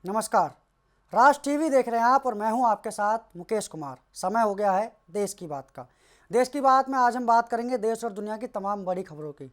नमस्कार। राज टीवी देख रहे हैं आप और मैं हूं आपके साथ मुकेश कुमार। समय हो गया है देश की बात का। देश की बात में आज हम बात करेंगे देश और दुनिया की तमाम बड़ी खबरों की।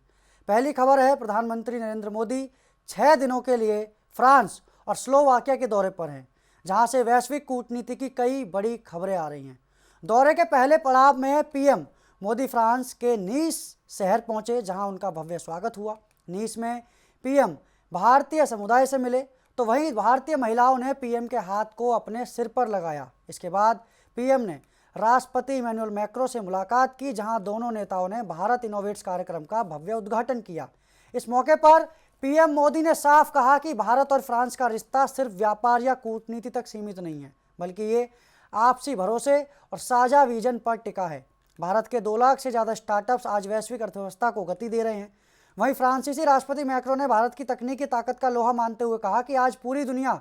पहली खबर है, प्रधानमंत्री नरेंद्र मोदी 6 दिनों के लिए फ्रांस और स्लोवाकिया के दौरे पर हैं, जहां से वैश्विक कूटनीति की कई बड़ी खबरें आ रही हैं। दौरे के पहले पड़ाव में पीएम मोदी फ्रांस के नीस शहर पहुंचे, जहां उनका भव्य स्वागत हुआ। नीस में पीएम भारतीय समुदाय से मिले, तो वहीं भारतीय महिलाओं ने पीएम के हाथ को अपने सिर पर लगाया। इसके बाद पीएम ने राष्ट्रपति इमैनुअल मैक्रों से मुलाकात की, जहां दोनों नेताओं ने भारत इनोवेट्स कार्यक्रम का भव्य उद्घाटन किया। इस मौके पर पीएम मोदी ने साफ कहा कि भारत और फ्रांस का रिश्ता सिर्फ व्यापार या कूटनीति तक सीमित नहीं है, बल्कि ये आपसी भरोसे और साझा विजन पर टिका है। भारत के 2 लाख से ज़्यादा स्टार्टअप्स आज वैश्विक अर्थव्यवस्था को गति दे रहे हैं। वहीं फ्रांसीसी राष्ट्रपति मैक्रों ने भारत की तकनीकी ताकत का लोहा मानते हुए कहा कि आज पूरी दुनिया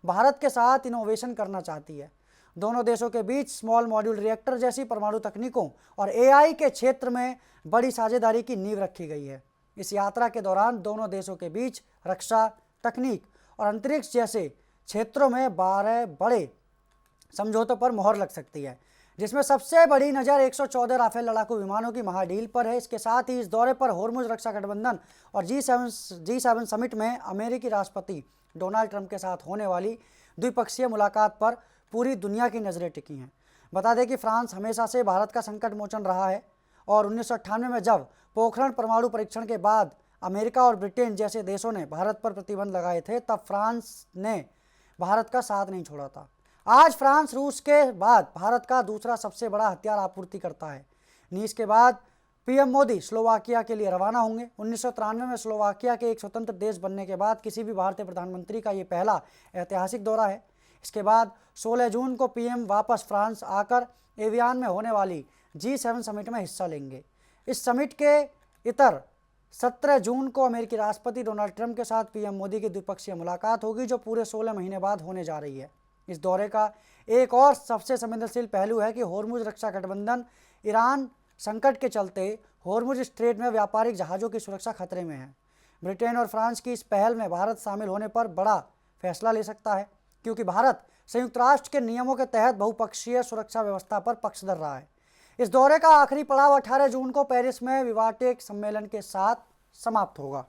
भारत के साथ इनोवेशन करना चाहती है। दोनों देशों के बीच स्मॉल मॉड्यूल रिएक्टर जैसी परमाणु तकनीकों और एआई के क्षेत्र में बड़ी साझेदारी की नींव रखी गई है। इस यात्रा के दौरान दोनों देशों के बीच रक्षा, तकनीक और अंतरिक्ष जैसे क्षेत्रों में 12 बड़े समझौतों पर मोहर लग सकती है, जिसमें सबसे बड़ी नज़र 114 राफेल लड़ाकू विमानों की महाडील पर है। इसके साथ ही इस दौरे पर होर्मुज रक्षा गठबंधन और G7 समिट में अमेरिकी राष्ट्रपति डोनाल्ड ट्रंप के साथ होने वाली द्विपक्षीय मुलाकात पर पूरी दुनिया की नज़रें टिकी हैं। बता दें कि फ्रांस हमेशा से भारत का संकट मोचन रहा है और 1998 में जब पोखरण परमाणु परीक्षण के बाद अमेरिका और ब्रिटेन जैसे देशों ने भारत पर प्रतिबंध लगाए थे, तब फ्रांस ने भारत का साथ नहीं छोड़ा था। आज फ्रांस रूस के बाद भारत का दूसरा सबसे बड़ा हथियार आपूर्ति करता है। नीस के बाद पीएम मोदी स्लोवाकिया के लिए रवाना होंगे। 1993 में स्लोवाकिया के एक स्वतंत्र देश बनने के बाद किसी भी भारतीय प्रधानमंत्री का ये पहला ऐतिहासिक दौरा है। इसके बाद 16 जून को पीएम वापस फ्रांस आकर एवियान में होने वाली G7 समिट में हिस्सा लेंगे। इस समिट के इतर 17 जून को अमेरिकी राष्ट्रपति डोनाल्ड ट्रंप के साथ पीएम मोदी की द्विपक्षीय मुलाकात होगी, जो पूरे 16 महीने बाद होने जा रही है। इस दौरे का एक और सबसे संवेदनशील पहलू है कि होर्मुज रक्षा गठबंधन ईरान संकट के चलते होर्मुज स्ट्रेट में व्यापारिक जहाज़ों की सुरक्षा खतरे में है। ब्रिटेन और फ्रांस की इस पहल में भारत शामिल होने पर बड़ा फैसला ले सकता है, क्योंकि भारत संयुक्त राष्ट्र के नियमों के तहत बहुपक्षीय सुरक्षा व्यवस्था पर पक्षधर रहा है। इस दौरे का आखिरी पड़ाव 18 जून को पेरिस में विवाटेक सम्मेलन के साथ समाप्त होगा।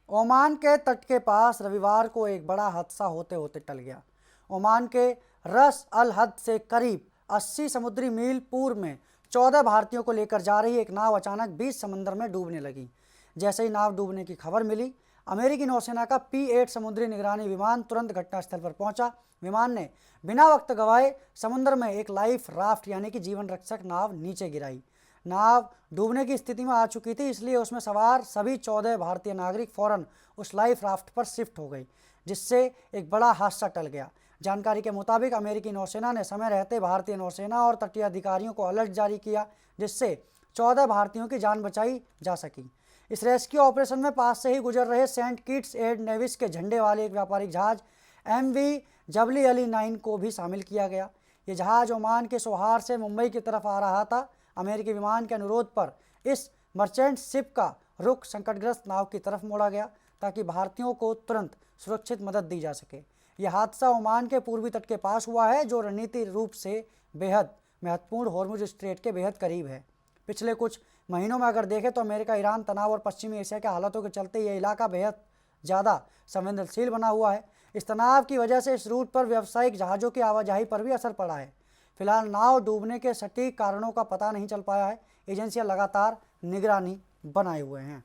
ओमान के तट के पास रविवार को एक बड़ा हादसा होते होते टल गया। ओमान के रस अल हद से करीब 80 समुद्री मील पूर्व में 14 भारतीयों को लेकर जा रही एक नाव अचानक बीच समंदर में डूबने लगी। जैसे ही नाव डूबने की खबर मिली, अमेरिकी नौसेना का P-8 समुद्री निगरानी विमान तुरंत घटनास्थल पर पहुंचा। विमान ने बिना वक्त गंवाए समुद्र में एक लाइफ राफ्ट यानी कि जीवन रक्षक नाव नीचे गिराई। नाव डूबने की स्थिति में आ चुकी थी, इसलिए उसमें सवार सभी 14 भारतीय नागरिक फौरन उस लाइफ राफ्ट पर शिफ्ट हो गए, जिससे एक बड़ा हादसा टल गया। जानकारी के मुताबिक अमेरिकी नौसेना ने समय रहते भारतीय नौसेना और तटीय अधिकारियों को अलर्ट जारी किया, जिससे 14 भारतीयों की जान बचाई जा सकी। इस रेस्क्यू ऑपरेशन में पास से ही गुजर रहे सेंट किट्स एंड नेविस के झंडे वाले एक व्यापारिक जहाज MV जबली अली 9 को भी शामिल किया गया। ये जहाज ओमान के सोहार से मुंबई की तरफ आ रहा था। अमेरिकी विमान के अनुरोध पर इस मर्चेंट शिप का रुख संकटग्रस्त नाव की तरफ मोड़ा गया, ताकि भारतीयों को तुरंत सुरक्षित मदद दी जा सके। यह हादसा ओमान के पूर्वी तट के पास हुआ है, जो रणनीतिक रूप से बेहद महत्वपूर्ण होर्मुज स्ट्रेट के बेहद करीब है। पिछले कुछ महीनों में अगर देखें तो अमेरिका, ईरान तनाव और पश्चिमी एशिया के हालातों के चलते यह इलाका बेहद ज़्यादा संवेदनशील बना हुआ है। इस तनाव की वजह से इस रूट पर व्यावसायिक जहाज़ों की आवाजाही पर भी असर पड़ा है। फिलहाल नाव डूबने के सटीक कारणों का पता नहीं चल पाया है। एजेंसियां लगातार निगरानी बनाए हुए हैं।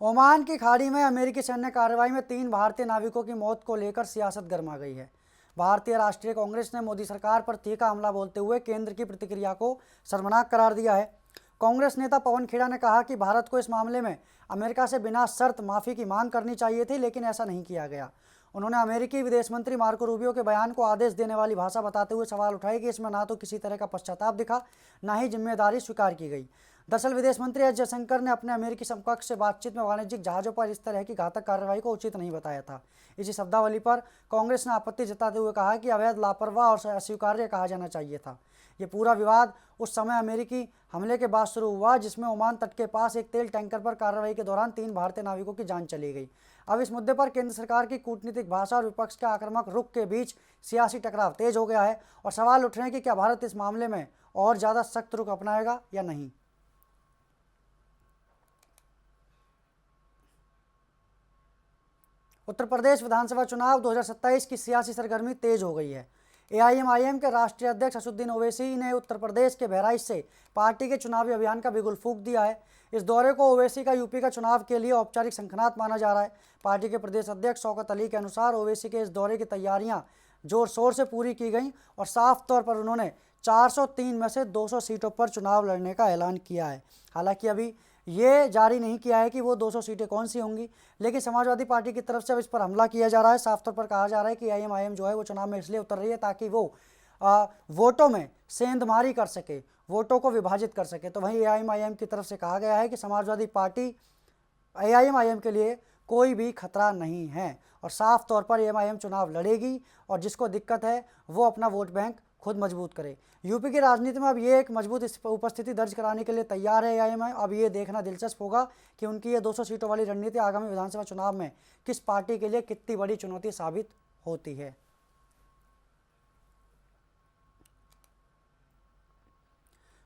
ओमान की खाड़ी में अमेरिकी सैन्य कार्रवाई में 3 भारतीय नाविकों की मौत को लेकर सियासत गर्मा गई है। भारतीय राष्ट्रीय कांग्रेस ने मोदी सरकार पर तीखा हमला बोलते हुए केंद्र की प्रतिक्रिया को शर्मनाक करार दिया है। कांग्रेस नेता पवन खेड़ा ने कहा कि भारत को इस मामले में अमेरिका से बिना शर्त माफ़ी की मांग करनी चाहिए थी, लेकिन ऐसा नहीं किया गया। उन्होंने अमेरिकी विदेश मंत्री मार्को रूबियो के बयान को आदेश देने वाली भाषा बताते हुए सवाल उठाए कि इसमें ना तो किसी तरह का पश्चाताप दिखा, ना ही जिम्मेदारी स्वीकार की गई। दरअसल विदेश मंत्री एस जयशंकर ने अपने अमेरिकी समकक्ष से बातचीत में वाणिज्यिक जहाज़ों पर इस तरह की घातक कार्रवाई को उचित नहीं बताया था। इसी शब्दावली पर कांग्रेस ने आपत्ति जताते हुए कहा कि अवैध, लापरवाह और अस्वीकार्य कहा जाना चाहिए था। ये पूरा विवाद उस समय अमेरिकी हमले के बाद शुरू हुआ जिसमें ओमान तट के पास एक तेल टैंकर पर कार्रवाई के दौरान 3 भारतीय नाविकों की जान चली गई। अब इस मुद्दे पर केंद्र सरकार की कूटनीतिक भाषा और विपक्ष के आक्रामक रुख के बीच सियासी टकराव तेज हो गया है और सवाल उठ रहे हैं कि क्या भारत इस मामले में और ज़्यादा सख्त रुख अपनाएगा या नहीं। उत्तर प्रदेश विधानसभा चुनाव 2027 की सियासी सरगर्मी तेज हो गई है। एआईएमआईएम के राष्ट्रीय अध्यक्ष असदुद्दीन ओवैसी ने उत्तर प्रदेश के बहराइच से पार्टी के चुनावी अभियान का बिगुल फूंक दिया है। इस दौरे को ओवैसी का यूपी का चुनाव के लिए औपचारिक शंखनाद माना जा रहा है। पार्टी के प्रदेश अध्यक्ष शौकत अली के अनुसार ओवैसी के इस दौरे की तैयारियां जोर शोर से पूरी की गई और साफ तौर पर उन्होंने 403 में से 200 सीटों पर चुनाव लड़ने का ऐलान किया है। हालांकि अभी ये जारी नहीं किया है कि वो 200 सीटें कौन सी होंगी, लेकिन समाजवादी पार्टी की तरफ से अब इस पर हमला किया जा रहा है। साफ तौर पर कहा जा रहा है कि एआईएमआईएम जो है वो चुनाव में इसलिए उतर रही है ताकि वो वोटों में सेंधमारी कर सके, वोटों को विभाजित कर सके। तो वहीं एआईएमआईएम की तरफ से कहा गया है कि समाजवादी पार्टी एआईएमआईएम के लिए कोई भी खतरा नहीं है और साफ तौर पर एआईएमआईएम चुनाव लड़ेगी और जिसको दिक्कत है वो अपना वोट बैंक खुद मजबूत करे। यूपी की राजनीति में अब ये एक मजबूत उपस्थिति दर्ज कराने के लिए तैयार है एआईएमआईएम। अब ये देखना दिलचस्प होगा कि उनकी ये 200 सीटों वाली रणनीति आगामी विधानसभा चुनाव में किस पार्टी के लिए कितनी बड़ी चुनौती साबित होती है।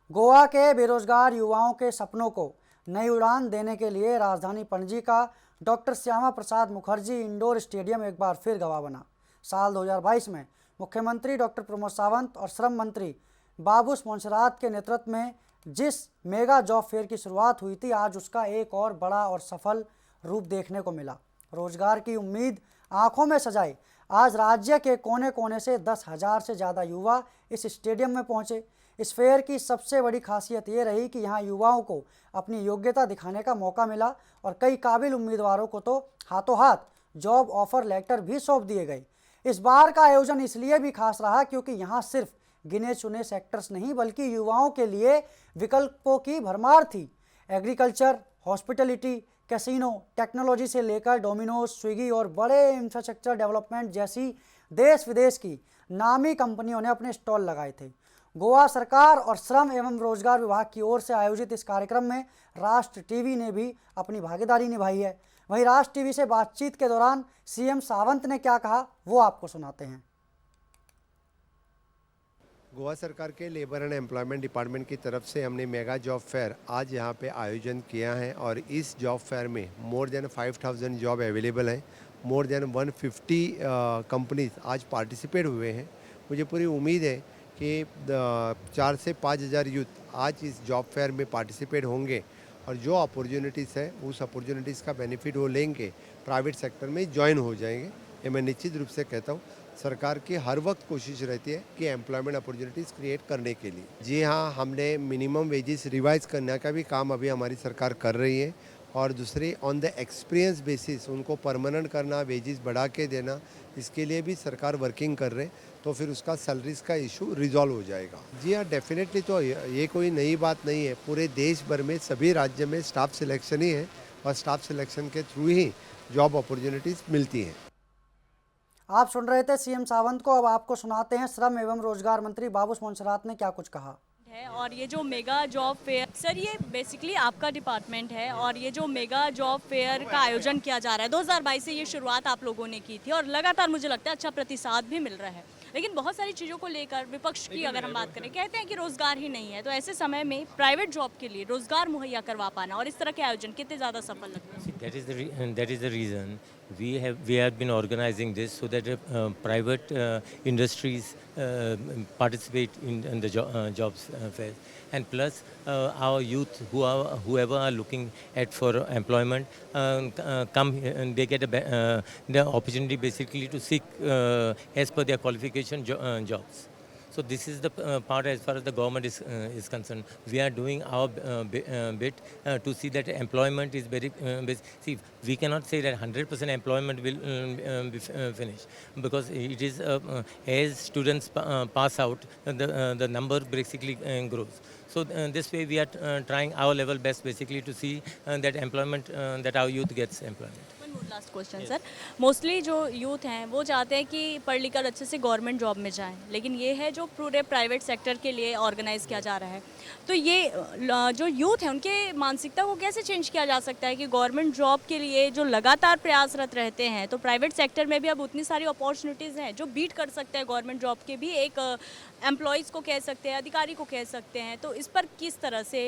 गोवा के बेरोजगार युवाओं के सपनों को नई उड़ान देने के लिए राजधानी पणजी का doctor Shyama Prasad Mukherjee indoor stadium एक बार फिर गवाह बना। साल 2022 में मुख्यमंत्री डॉक्टर प्रमोद सावंत और श्रम मंत्री बाबूस मोन्सरात के नेतृत्व में जिस मेगा जॉब फेयर की शुरुआत हुई थी, आज उसका एक और बड़ा और सफल रूप देखने को मिला। रोजगार की उम्मीद आंखों में सजाए आज राज्य के कोने कोने से 10,000 से ज़्यादा युवा इस स्टेडियम में पहुंचे। इस फेयर की सबसे बड़ी खासियत ये रही कि यहाँ युवाओं को अपनी योग्यता दिखाने का मौका मिला और कई काबिल उम्मीदवारों को तो हाथों हाथ जॉब ऑफर लेटर भी सौंप दिए गए। इस बार का आयोजन इसलिए भी खास रहा क्योंकि यहाँ सिर्फ गिने चुने सेक्टर्स नहीं बल्कि युवाओं के लिए विकल्पों की भरमार थी। एग्रीकल्चर, हॉस्पिटलिटी, कैसीनो, टेक्नोलॉजी से लेकर डोमिनोज, स्विगी और बड़े इंफ्रास्ट्रक्चर डेवलपमेंट जैसी देश विदेश की नामी कंपनियों ने अपने स्टॉल लगाए थे। गोवा सरकार और श्रम एवं रोजगार विभाग की ओर से आयोजित इस कार्यक्रम में राष्ट्र टीवी ने भी अपनी भागीदारी निभाई है। वहीं राष्ट्र टीवी से बातचीत के दौरान सीएम सावंत ने क्या कहा वो आपको सुनाते हैं। गोवा सरकार के लेबर एंड एम्प्लॉयमेंट डिपार्टमेंट की तरफ से हमने मेगा जॉब फेयर आज यहाँ पे आयोजन किया है और इस जॉब फेयर में मोर देन 5,000 जॉब अवेलेबल हैं। मोर देन 150 कंपनीज आज पार्टिसिपेट हुए हैं। मुझे पूरी उम्मीद है कि 4 से 5,000 यूथ आज इस जॉब फेयर में पार्टिसिपेट होंगे और जो अपॉर्चुनिटीज़ है उस अपॉर्चुनिटीज़ का बेनिफिट वो लेंगे, प्राइवेट सेक्टर में ज्वाइन हो जाएंगे। ये मैं निश्चित रूप से कहता हूँ। सरकार की हर वक्त कोशिश रहती है कि एम्प्लॉयमेंट अपॉर्चुनिटीज़ क्रिएट करने के लिए। जी हाँ, हमने मिनिमम वेजेस रिवाइज करने का भी काम अभी हमारी सरकार कर रही है और दूसरी ऑन द एक्सपीरियंस बेसिस उनको परमानेंट करना, वेजेस बढ़ा के देना, इसके लिए भी सरकार वर्किंग कर रहे हैं। तो फिर उसका सैलरीज का इशू रिजॉल्व हो जाएगा। जी हाँ, डेफिनेटली। तो ये कोई नई बात नहीं है। पूरे देश भर में सभी राज्य में स्टाफ सिलेक्शन ही है और स्टाफ सिलेक्शन के थ्रू ही जॉब अपॉर्चुनिटीज़ मिलती हैं। आप सुन रहे थे सीएम सावंत को। अब आपको सुनाते हैं श्रम एवं रोजगार मंत्री बाबूस मोन्सरात ने क्या कुछ कहा है। और ये जो मेगा जॉब फेयर सर, ये बेसिकली आपका डिपार्टमेंट है और ये जो मेगा जॉब फेयर का आयोजन किया जा रहा है 2022 से ये शुरुआत आप लोगों ने की थी और लगातार मुझे लगता है अच्छा प्रतिसाद भी मिल रहा है। लेकिन बहुत सारी चीज़ों को लेकर विपक्ष की अगर हम बात करें, कहते हैं कि रोजगार ही नहीं है, तो ऐसे समय में प्राइवेट जॉब के लिए रोजगार मुहैया करवा पाना और इस तरह के आयोजन कितने ज़्यादा सफल लगते हैं? That is the reason we have been organizing this so that private industries participate in the jobs fair, and plus our youth whoever are looking at for employment come here and they get the opportunity basically to seek as per their qualification jobs. So this is the part as far as the government is concerned. We are doing our bit to see that employment is very see, we cannot say that 100% employment will be finished, because it is as students pass out, the number basically grows. So this way we are trying our level best basically to see that employment, that our youth gets employment. One more last question sir, mostly जो youth हैं वो चाहते हैं कि पढ़ लिख कर अच्छे से गवर्नमेंट जॉब में जाएं, लेकिन ये है जो पूरे प्राइवेट सेक्टर के लिए ऑर्गेनाइज किया जा रहा है। तो ये जो यूथ है उनके मानसिकता को कैसे चेंज किया जा सकता है कि गवर्नमेंट जॉब के लिए जो लगातार प्रयासरत रहते हैं, तो प्राइवेट सेक्टर में भी अब उतनी सारी अपॉर्चुनिटीज़ हैं जो बीट कर सकते हैं गवर्नमेंट जॉब के भी, एक एम्प्लॉयज़ को कह सकते हैं, अधिकारी को कह सकते हैं, तो इस पर किस तरह से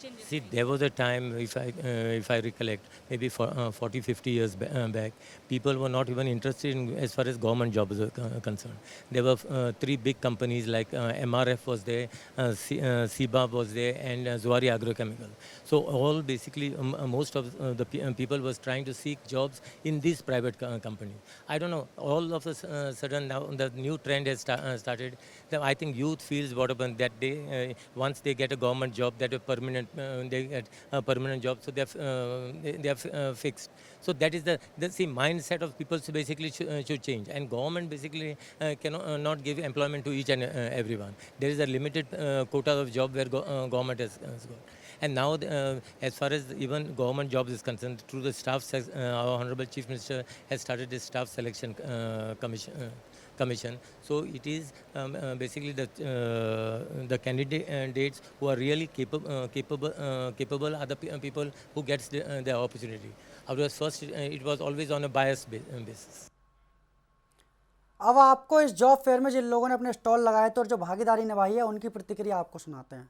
changes? See, there was a time, if I recollect, maybe 40-50 years back, people were not even interested in as far as government jobs are concerned. There were three big companies like MRF was there, CBA was there, and Zuari Agrochemical. So all basically, most of the people was trying to seek jobs in these private companies. I don't know. All of a sudden now the new trend has started. That I think youth feels what upon that day once they get a government job, that a permanent they get a permanent job, so they are fixed. So that is the mindset of people basically should change, and government basically cannot not give employment to each and everyone. There is a limited quota of job where government has got. And now, as far as even government jobs is concerned, through the staff, our Honorable Chief Minister has started this staff selection commission. So it is basically the candidates who are really capable are the people who gets the opportunity. Otherwise, first it was always on a bias basis. अब आपको इस job fair में जिन लोगों ने अपने stall लगाए थे और जो भागीदारी निभाई है उनकी प्रतिक्रिया आपको सुनाते हैं।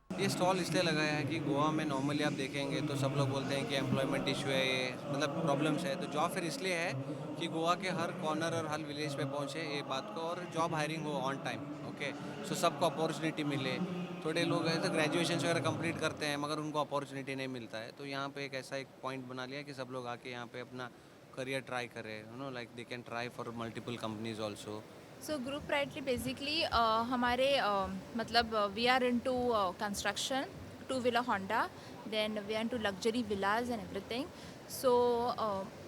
ये स्टॉल इसलिए लगाया है कि गोवा में नॉर्मली आप देखेंगे तो सब लोग बोलते हैं कि एम्प्लॉयमेंट इशू है, ये मतलब प्रॉब्लम्स है। तो जॉब फिर इसलिए है कि गोवा के हर कॉर्नर और हर विलेज पे पहुंचे ये बात को, और जॉब हायरिंग हो ऑन टाइम। ओके, सो सबको अपॉर्चुनिटी मिले। थोड़े लोग हैं तो ग्रेजुएशन वगैरह कंप्लीट करते हैं मगर उनको अपॉर्चुनिटी नहीं मिलता है, तो यहाँ पे एक ऐसा एक पॉइंट बना लिया कि सब लोग आके यहाँ पे अपना करियर ट्राई करें, you know, like they can try for multiple companies also. So group proudly basically हमारे मतलब we are into construction, two wheeler Honda, then we are into luxury villas and everything. So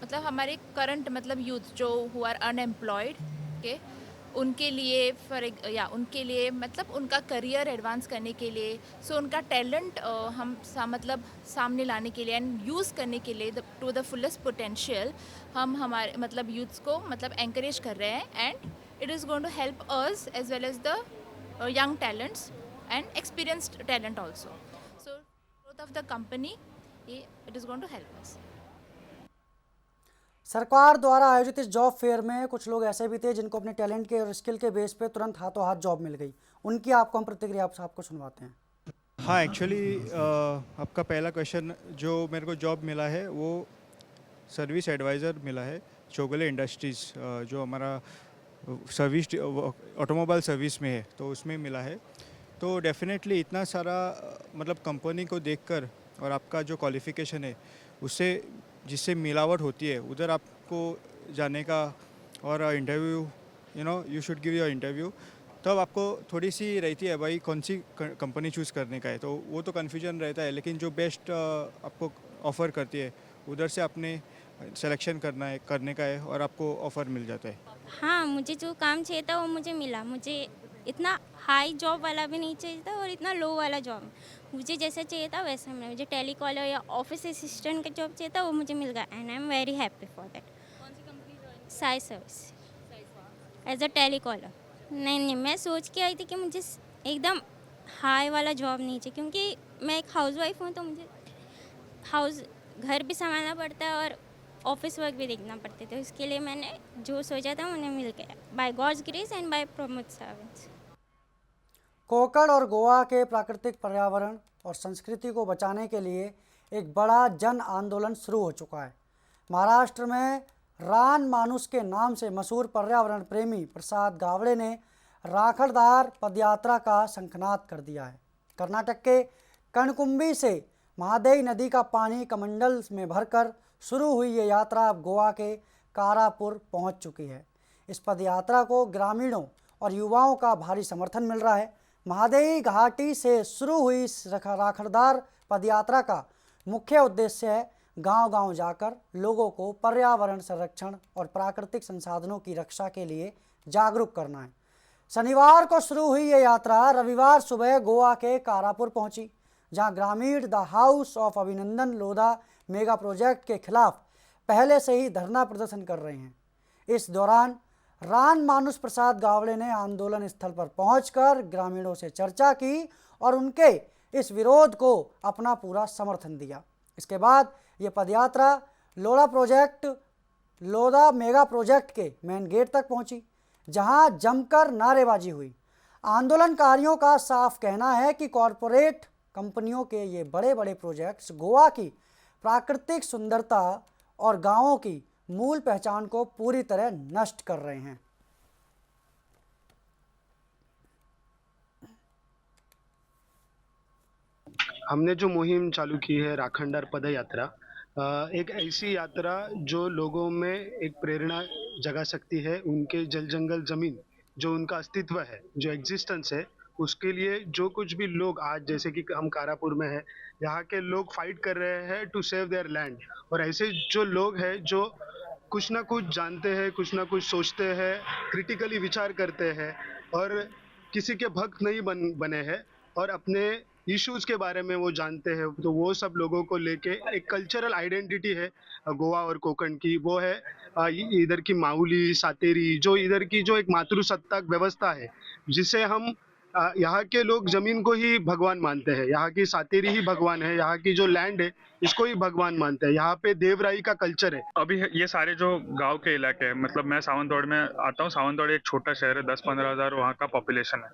मतलब हमारे current मतलब youth जो who are unemployed के उनके लिए उनके लिए मतलब उनका करियर एडवांस करने के लिए, सो उनका टैलेंट हम मतलब सामने लाने के लिए एंड यूज़ करने के लिए टू द फुलेस्ट पोटेंशियल हम हमारे मतलब यूथ्स को मतलब एंकरेज कर रहे हैं, and it is going to help us as well as the young talents and experienced talent also. So growth of the company, it is going to help us. सरकार द्वारा आयोजित इस जॉब फेयर में कुछ लोग ऐसे भी थे जिनको अपने टैलेंट के और स्किल के बेस पे तुरंत हाथों हाथ जॉब मिल गई, उनकी आपको हम प्रतिक्रिया आपको सुनवाते हैं। हाँ, एक्चुअली आपका पहला क्वेश्चन, जो मेरे को जॉब मिला है वो सर्विस एडवाइज़र मिला है चोगले इंडस्ट्रीज़, जो हमारा सर्विस ऑटोमोबाइल सर्विस में है, तो उसमें मिला है। तो डेफिनेटली इतना सारा मतलब कंपनी को देखकर और आपका जो क्वालिफ़िकेशन है उससे जिससे मिलावट होती है उधर आपको जाने का, और interview you should give your interview, तब आपको थोड़ी सी रहती है भाई कौन सी कंपनी चूज़ करने का है, तो वो तो कन्फ्यूजन रहता है। लेकिन जो बेस्ट आपको ऑफ़र करती है उधर से आपने सिलेक्शन करने का है और आपको ऑफ़र मिल जाता है। हाँ, मुझे जो काम चाहिए था वो मुझे मिला। मुझे इतना हाई जॉब वाला भी नहीं चाहिए था और इतना लो वाला जॉब, मुझे जैसा चाहिए था वैसा मिला। मुझे टेलीकॉलर या ऑफिस असिस्टेंट का जॉब चाहिए था, वो मुझे मिल गया, and I am very happy for that. कौन सी company join? Sai service as a telecaller. नहीं, मैं सोच के आई थी कि मुझे एकदम हाई वाला जॉब नहीं चाहिए, क्योंकि मैं एक हाउसवाइफ हूँ, तो मुझे घर भी संभालना पड़ता है और ऑफिस वर्क भी देखना पड़ते थे। उसके लिए मैंने जो सोचा था उन्हें मिल गया, by God's grace and by Pramod service. Konkan और गोवा के प्राकृतिक पर्यावरण और संस्कृति को बचाने के लिए एक बड़ा जन आंदोलन शुरू हो चुका है। महाराष्ट्र में रान मानुस के नाम से मशहूर पर्यावरण प्रेमी प्रसाद गावड़े ने राखड़दार पदयात्रा का शंखनाद कर दिया है। कर्नाटक के कणकुंबी से महादेई नदी का पानी कमंडल में भरकर शुरू हुई ये यात्रा अब गोवा के कारापुर पहुंच चुकी है। इस पदयात्रा को ग्रामीणों और युवाओं का भारी समर्थन मिल रहा है। महादेई घाटी से शुरू हुई इस राखड़दार पदयात्रा का मुख्य उद्देश्य है गांव-गांव जाकर लोगों को पर्यावरण संरक्षण और प्राकृतिक संसाधनों की रक्षा के लिए जागरूक करना है। शनिवार को शुरू हुई ये यात्रा रविवार सुबह गोवा के कारापुर पहुंची, जहां ग्रामीण द हाउस ऑफ अभिनंदन लोधा मेगा प्रोजेक्ट के खिलाफ पहले से ही धरना प्रदर्शन कर रहे हैं। इस दौरान रान मानुष प्रसाद गावड़े ने आंदोलन स्थल पर पहुंचकर ग्रामीणों से चर्चा की और उनके इस विरोध को अपना पूरा समर्थन दिया। इसके बाद ये पदयात्रा लोधा मेगा प्रोजेक्ट के मेन गेट तक पहुंची, जहां जमकर नारेबाजी हुई। आंदोलनकारियों का साफ कहना है कि कॉरपोरेट कंपनियों के ये बड़े बड़े प्रोजेक्ट्स गोवा की प्राकृतिक सुंदरता और गांवों की मूल पहचान को पूरी तरह नष्ट कर रहे हैं। हमने जो मुहिम चालू की है राखंडार पद यात्रा, एक ऐसी यात्रा जो लोगों में एक प्रेरणा जगा सकती है। उनके जल जंगल ज़मीन जो उनका अस्तित्व है, जो एग्जिस्टेंस है, उसके लिए जो कुछ भी लोग आज, जैसे कि हम कारापुर में हैं, यहाँ के लोग फाइट कर रहे हैं टू सेव देयर लैंड। और ऐसे जो लोग हैं जो कुछ ना कुछ जानते हैं, कुछ ना कुछ सोचते हैं, क्रिटिकली विचार करते हैं और किसी के भक्त नहीं बने हैं और अपने इश्यूज के बारे में वो जानते हैं, तो वो सब लोगों को लेके एक कल्चरल आइडेंटिटी है गोवा और कोकण की। वो है इधर की माउली सातेरी, जो इधर की जो एक मातृसत्ताक व्यवस्था है, जिसे हम यहाँ के लोग जमीन को ही भगवान मानते हैं। यहाँ की सातेरी ही भगवान है, यहाँ की जो लैंड है इसको ही भगवान मानते हैं। यहाँ पे देवराई का कल्चर है। अभी ये सारे जो गांव के इलाके हैं, मतलब मैं सावंतवाड़ में आता हूँ। सावंतवाड़ एक छोटा शहर है, 10-15 हज़ार वहाँ का पॉपुलेशन है।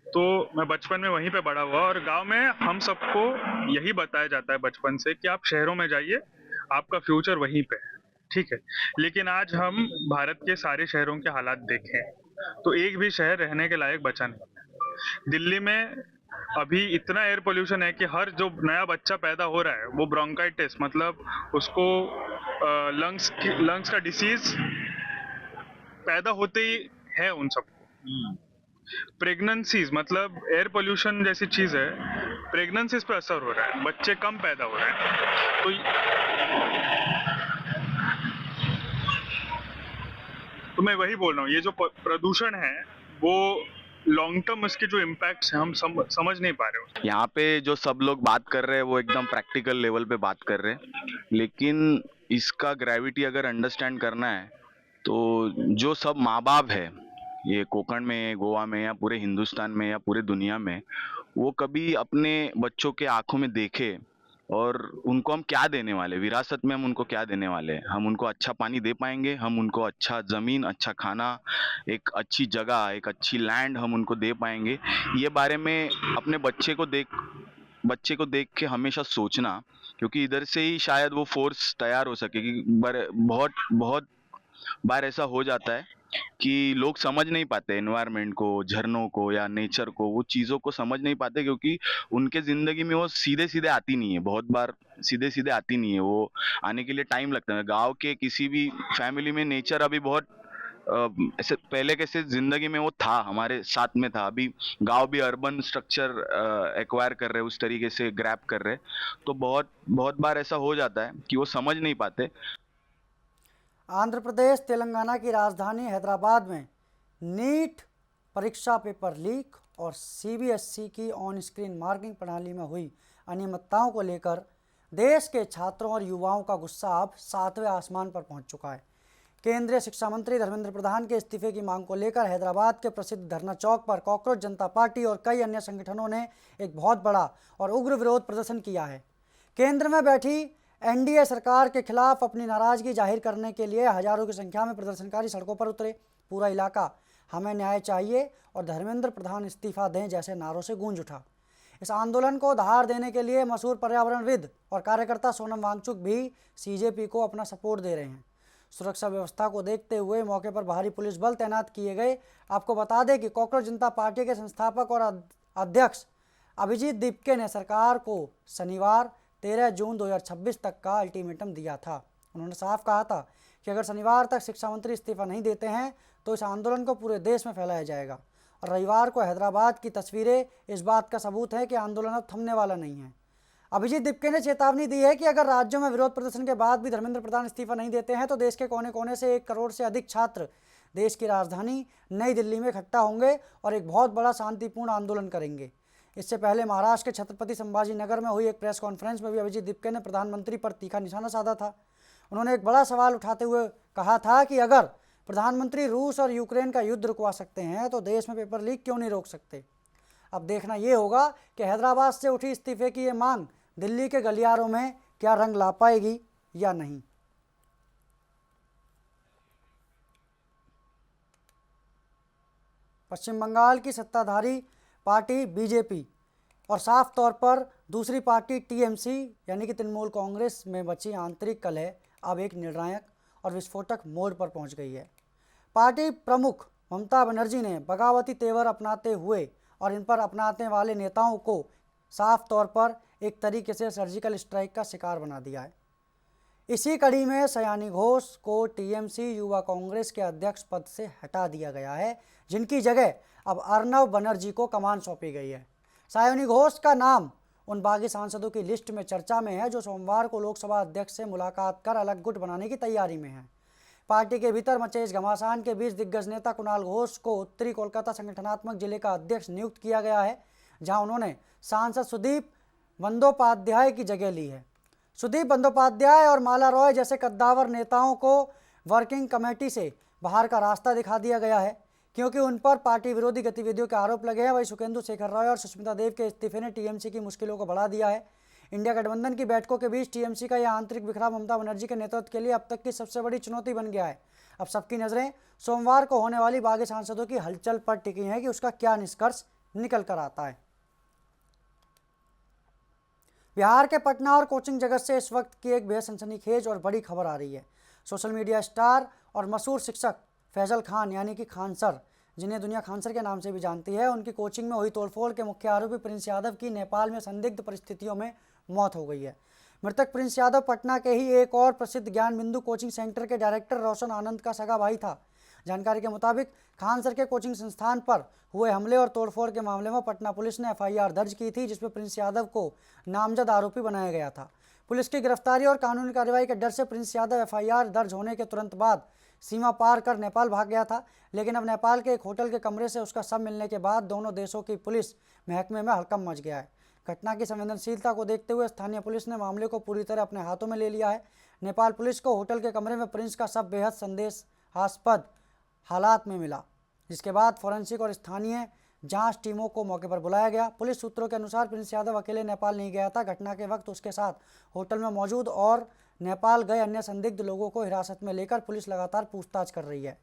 तो मैं बचपन में वहीं पे बड़ा हुआ और गांव में हम सबको यही बताया जाता है बचपन से कि आप शहरों में जाइए, आपका फ्यूचर वहीं पे है, ठीक है। लेकिन आज हम भारत के सारे शहरों के हालात देखें तो एक भी शहर रहने के लायक बचा नहीं। दिल्ली में अभी इतना एयर पोल्यूशन है कि हर जो नया बच्चा पैदा हो रहा है वो ब्रोंकाइटिस, मतलब उसको लंग्स का डिसीज पैदा होते ही है उन सबको। प्रेगनेंसीज, मतलब एयर पोल्यूशन जैसी चीज है, प्रेगनेंसीज पे असर हो रहा है, बच्चे कम पैदा हो रहे हैं। तो मैं वही बोल रहा हूँ, ये जो प्रदूषण है वो लॉन्ग टर्म इसके जो इम्पैक्ट्स हैं हम समझ नहीं पा रहे हो। यहाँ पे जो सब लोग बात कर रहे हैं वो एकदम प्रैक्टिकल लेवल पे बात कर रहे हैं, लेकिन इसका ग्रेविटी अगर अंडरस्टैंड करना है तो जो सब माँ बाप है ये कोकण में, गोवा में या पूरे हिंदुस्तान में या पूरे दुनिया में, वो कभी अपने बच्चों के आंखों में देखे और उनको हम क्या देने वाले, विरासत में हम उनको क्या देने वाले हैं। हम उनको अच्छा पानी दे पाएंगे, हम उनको अच्छा ज़मीन, अच्छा खाना, एक अच्छी जगह, एक अच्छी लैंड हम उनको दे पाएंगे। ये बारे में अपने बच्चे को देख के हमेशा सोचना, क्योंकि इधर से ही शायद वो फोर्स तैयार हो सकेगी। बहुत बार ऐसा हो जाता है कि लोग समझ नहीं पाते एनवायरनमेंट को, झरनों को या नेचर को, वो चीज़ों को समझ नहीं पाते क्योंकि उनके ज़िंदगी में वो सीधे सीधे आती नहीं है। बहुत बार सीधे सीधे आती नहीं है, वो आने के लिए टाइम लगता है। गांव के किसी भी फैमिली में नेचर अभी बहुत ऐसे पहले कैसे ज़िंदगी में वो था, हमारे साथ में था। अभी गांव भी अर्बन स्ट्रक्चर एक्वायर कर रहे, उस तरीके से ग्रैब कर रहे, तो बहुत बार ऐसा हो जाता है कि वो समझ नहीं पाते। आंध्र प्रदेश तेलंगाना की राजधानी हैदराबाद में नीट परीक्षा पेपर लीक और सीबीएसई की ऑन स्क्रीन मार्किंग प्रणाली में हुई अनियमितताओं को लेकर देश के छात्रों और युवाओं का गुस्सा अब 7वें आसमान पर पहुंच चुका है। केंद्रीय शिक्षा मंत्री धर्मेंद्र प्रधान के इस्तीफे की मांग को लेकर हैदराबाद के प्रसिद्ध धरना चौक पर कॉकरोच जनता पार्टी और कई अन्य संगठनों ने एक बहुत बड़ा और उग्र विरोध प्रदर्शन किया है। केंद्र में बैठी एनडीए सरकार के खिलाफ अपनी नाराजगी जाहिर करने के लिए हजारों की संख्या में प्रदर्शनकारी सड़कों पर उतरे। पूरा इलाका हमें न्याय चाहिए और धर्मेंद्र प्रधान इस्तीफा दें जैसे नारों से गूंज उठा। इस आंदोलन को धार देने के लिए मशहूर पर्यावरणविद और कार्यकर्ता सोनम वांगचुक भी सीजेपी को अपना सपोर्ट दे रहे हैं। सुरक्षा व्यवस्था को देखते हुए मौके पर भारी पुलिस बल तैनात किए गए। आपको बता दें कि कॉकरोच जनता पार्टी के संस्थापक और अध्यक्ष अभिजीत दीपके ने सरकार को शनिवार 13 जून 2026 तक का अल्टीमेटम दिया था। उन्होंने साफ कहा था कि अगर शनिवार तक शिक्षा मंत्री इस्तीफा नहीं देते हैं तो इस आंदोलन को पूरे देश में फैलाया जाएगा। और रविवार को हैदराबाद की तस्वीरें इस बात का सबूत है कि आंदोलन अब थमने वाला नहीं है। अभिजीत दीपके ने चेतावनी दी है कि अगर राज्यों में विरोध प्रदर्शन के बाद भी धर्मेंद्र प्रधान इस्तीफा नहीं देते हैं तो देश के कोने कोने से 1 करोड़ से अधिक छात्र देश की राजधानी नई दिल्ली में इकट्ठा होंगे और एक बहुत बड़ा शांतिपूर्ण आंदोलन करेंगे। इससे पहले महाराष्ट्र के छत्रपति संभाजी नगर में हुई एक प्रेस कॉन्फ्रेंस में भी अभिजीत दिपके ने प्रधानमंत्री पर तीखा निशाना साधा था। उन्होंने एक बड़ा सवाल उठाते हुए कहा था कि अगर प्रधानमंत्री रूस और यूक्रेन का युद्ध रुकवा सकते हैं तो देश में पेपर लीक क्यों नहीं रोक सकते। अब देखना ये होगा कि हैदराबाद से उठी इस्तीफे की ये मांग दिल्ली के गलियारों में क्या रंग ला पाएगी या नहीं। पश्चिम बंगाल की सत्ताधारी पार्टी बीजेपी और साफ तौर पर दूसरी पार्टी टीएमसी यानी कि तृणमूल कांग्रेस में बची आंतरिक कलह अब एक निर्णायक और विस्फोटक मोड़ पर पहुंच गई है। पार्टी प्रमुख ममता बनर्जी ने बगावती तेवर अपनाते हुए और इन पर अपनाने वाले नेताओं को साफ तौर पर एक तरीके से सर्जिकल स्ट्राइक का शिकार बना दिया है। इसी कड़ी में सयानी घोष को टीएमसी युवा कांग्रेस के अध्यक्ष पद से हटा दिया गया है, जिनकी जगह अब अर्नब बनर्जी को कमान सौंपी गई है। सयानी घोष का नाम उन बागी सांसदों की लिस्ट में चर्चा में है जो सोमवार को लोकसभा अध्यक्ष से मुलाकात कर अलग गुट बनाने की तैयारी में है। पार्टी के भीतर मचे इस घमासान के बीच दिग्गज नेता कुणाल घोष को उत्तरी कोलकाता संगठनात्मक जिले का अध्यक्ष नियुक्त किया गया है, जहां उन्होंने सांसद सुदीप बंदोपाध्याय की जगह ली है। सुदीप बंदोपाध्याय और माला रॉय जैसे कद्दावर नेताओं को वर्किंग कमेटी से बाहर का रास्ता दिखा दिया गया है, क्योंकि उन पर पार्टी विरोधी गतिविधियों के आरोप लगे हैं। वहीं सुखेंदु शेखर रॉय और सुष्मिता देव के इस्तीफे ने टीएमसी की मुश्किलों को बढ़ा दिया है। इंडिया गठबंधन की बैठकों के बीच टीएमसी का यह आंतरिक बिखराव ममता बनर्जी के नेतृत्व के लिए अब तक की सबसे बड़ी चुनौती बन गया है। अब सबकी नज़रें सोमवार को होने वाली बागी सांसदों की हलचल पर टिकी हैं कि उसका क्या निष्कर्ष निकल कर आता है। बिहार के पटना और कोचिंग जगत से इस वक्त की एक बेहद सनसनीखेज और बड़ी खबर आ रही है। सोशल मीडिया स्टार और मशहूर शिक्षक फैजल खान यानी कि खान सर, जिन्हें दुनिया खान सर के नाम से भी जानती है, उनकी कोचिंग में हुई तोड़फोड़ के मुख्य आरोपी प्रिंस यादव की नेपाल में संदिग्ध परिस्थितियों में मौत हो गई है। मृतक प्रिंस यादव पटना के ही एक और प्रसिद्ध ज्ञान बिंदु कोचिंग सेंटर के डायरेक्टर रोशन आनंद का सगा भाई था। जानकारी के मुताबिक खान सर के कोचिंग संस्थान पर हुए हमले और तोड़फोड़ के मामले में पटना पुलिस ने एफआईआर दर्ज की थी, जिसमें प्रिंस यादव को नामजद आरोपी बनाया गया था। पुलिस की गिरफ्तारी और कानूनी कार्रवाई के डर से प्रिंस यादव एफआईआर दर्ज होने के तुरंत बाद सीमा पार कर नेपाल भाग गया था, लेकिन अब नेपाल के एक होटल के कमरे से उसका शव मिलने के बाद दोनों देशों की पुलिस महकमे में हड़कंप मच गया है। घटना की संवेदनशीलता को देखते हुए स्थानीय पुलिस ने मामले को पूरी तरह अपने हाथों में ले लिया है। नेपाल पुलिस को होटल के कमरे में प्रिंस का शव बेहद संदेहास्पद हालात में मिला, जिसके बाद फोरेंसिक और स्थानीय जांच टीमों को मौके पर बुलाया गया। पुलिस सूत्रों के अनुसार प्रिंस यादव अकेले नेपाल नहीं गया था। घटना के वक्त उसके साथ होटल में मौजूद और नेपाल गए अन्य संदिग्ध लोगों को हिरासत में लेकर पुलिस लगातार पूछताछ कर रही है।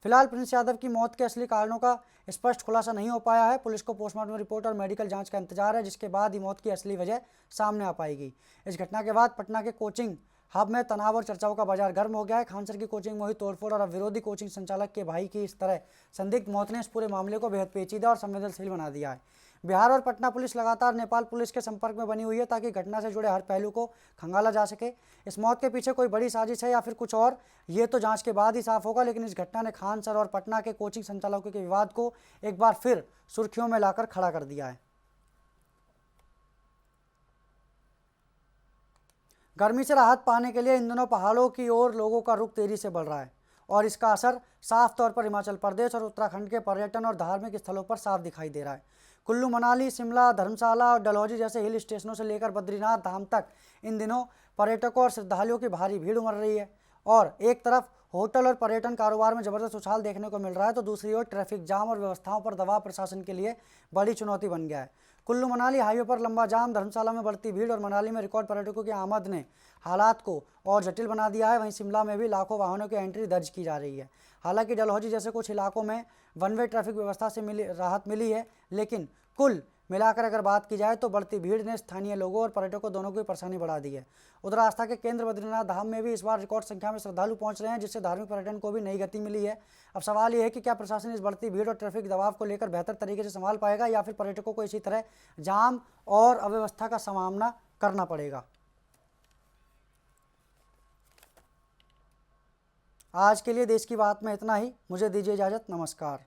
फिलहाल प्रिंस यादव की मौत के असली कारणों का स्पष्ट खुलासा नहीं हो पाया है। पुलिस को पोस्टमार्टम रिपोर्ट और मेडिकल जांच का इंतजार है, जिसके बाद ही मौत की असली वजह सामने आ पाएगी। इस घटना के बाद पटना के कोचिंग हब में तनाव और चर्चाओं का बाजार गर्म हो गया है। खान सर की कोचिंग में हुई तोड़फोड़ और अब विरोधी कोचिंग संचालक के भाई की इस तरह संदिग्ध मौत ने इस पूरे मामले को बेहद पेचीदा और संवेदनशील बना दिया है। बिहार और पटना पुलिस लगातार नेपाल पुलिस के संपर्क में बनी हुई है ताकि घटना से जुड़े हर पहलू को खंगाला जा सके। इस मौत के पीछे कोई बड़ी साजिश है या फिर कुछ और, ये तो जांच के बाद ही साफ होगा, लेकिन इस घटना ने खान सर और पटना के कोचिंग संचालकों के विवाद को एक बार फिर सुर्खियों में लाकर खड़ा कर दिया है। गर्मी से राहत पाने के लिए इन दिनों पहाड़ों की ओर लोगों का रुख तेजी से बढ़ रहा है और इसका असर साफ तौर पर हिमाचल प्रदेश और उत्तराखंड के पर्यटन और धार्मिक स्थलों पर साफ दिखाई दे रहा है। कुल्लू मनाली, शिमला, धर्मशाला और डलहौजी जैसे हिल स्टेशनों से लेकर बद्रीनाथ धाम तक इन दिनों पर्यटकों और श्रद्धालुओं की भारी भीड़ उमड़ रही है और एक तरफ होटल और पर्यटन कारोबार में ज़बरदस्त उछाल देखने को मिल रहा है, तो दूसरी ओर ट्रैफिक जाम और व्यवस्थाओं पर दबाव प्रशासन के लिए बड़ी चुनौती बन गया है। कुल्लू मनाली हाईवे पर लंबा जाम, धर्मशाला में बढ़ती भीड़ और मनाली में रिकॉर्ड पर्यटकों की आमद ने हालात को और जटिल बना दिया है। वहीं शिमला में भी लाखों वाहनों की एंट्री दर्ज की जा रही है। हालांकि डलहौजी जैसे कुछ इलाकों में वन वे ट्रैफिक व्यवस्था से राहत मिली है, लेकिन कुल मिलाकर अगर बात की जाए तो बढ़ती भीड़ ने स्थानीय लोगों और पर्यटकों दोनों की परेशानी बढ़ा दी है। उधर आस्था के केंद्र बद्रीनाथ धाम में भी इस बार रिकॉर्ड संख्या में श्रद्धालु पहुंच रहे हैं, जिससे धार्मिक पर्यटन को भी नई गति मिली है। अब सवाल यह है कि क्या प्रशासन इस बढ़ती भीड़ और ट्रैफिक दबाव को लेकर बेहतर तरीके से संभाल पाएगा या फिर पर्यटकों को इसी तरह जाम और अव्यवस्था का सामना करना पड़ेगा। आज के लिए देश की बात में इतना ही। मुझे दीजिए इजाज़त। नमस्कार।